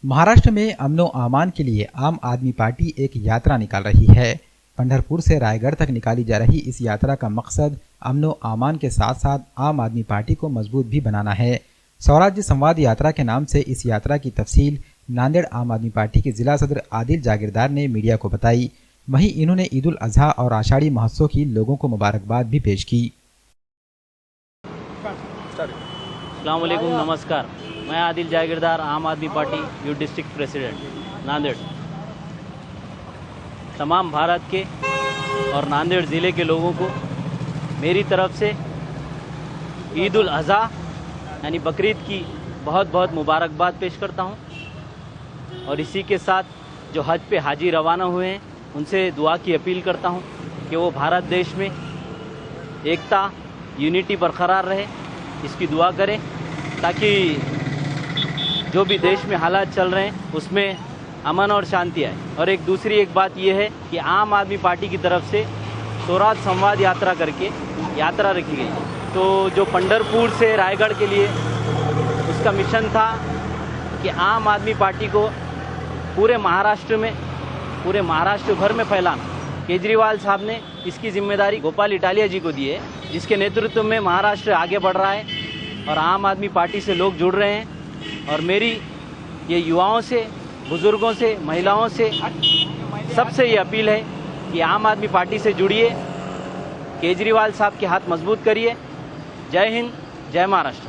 महाराष्ट्र में अमनो अमान के लिए आम आदमी पार्टी एक यात्रा निकाल रही है। पंढरपुर से रायगढ़ तक निकाली जा रही इस यात्रा का मकसद अमनो अमान के साथ साथ आम आदमी पार्टी को मजबूत भी बनाना है। स्वराज्य संवाद यात्रा के नाम से इस यात्रा की तफसील नांदेड़ आम आदमी पार्टी के जिला सदर आदिल जागीरदार ने मीडिया को बताई। वहीं इन्होंने ईद उल अजहा और आषाढ़ी महोत्सव की लोगों को मुबारकबाद भी पेश की। अस्सलाम वालेकुम, नमस्कार। मैं आदिल जागीरदार, आम आदमी party youth district president Nanded. तमाम भारत के और नांदेड़ ज़िले के लोगों को मेरी तरफ से ईद उल अजहा यानी बकरीद की बहुत बहुत मुबारकबाद पेश करता हूं। और इसी के साथ जो हज पे हाजी रवाना हुए हैं उनसे दुआ की अपील करता हूं कि वो भारत देश में एकता, यूनिटी बरकरार रहे, इसकी दुआ करें ताकि जो भी देश में हालात चल रहे हैं उसमें अमन और शांति आए। और दूसरी बात यह है कि आम आदमी पार्टी की तरफ से स्वराज संवाद यात्रा करके यात्रा रखी गई है। तो जो पंढरपुर से रायगढ़ के लिए उसका मिशन था कि आम आदमी पार्टी को पूरे महाराष्ट्र भर में फैलाना। केजरीवाल साहब ने इसकी जिम्मेदारी गोपाल इटालिया जी को दी है, जिसके नेतृत्व में महाराष्ट्र आगे बढ़ रहा है और आम आदमी पार्टी से लोग जुड़ रहे हैं। और मेरी ये युवाओं से, बुजुर्गों से, महिलाओं से, सबसे ये अपील है कि आम आदमी पार्टी से जुड़िए, केजरीवाल साहब के हाथ मजबूत करिए। जय हिंद, जय महाराष्ट्र।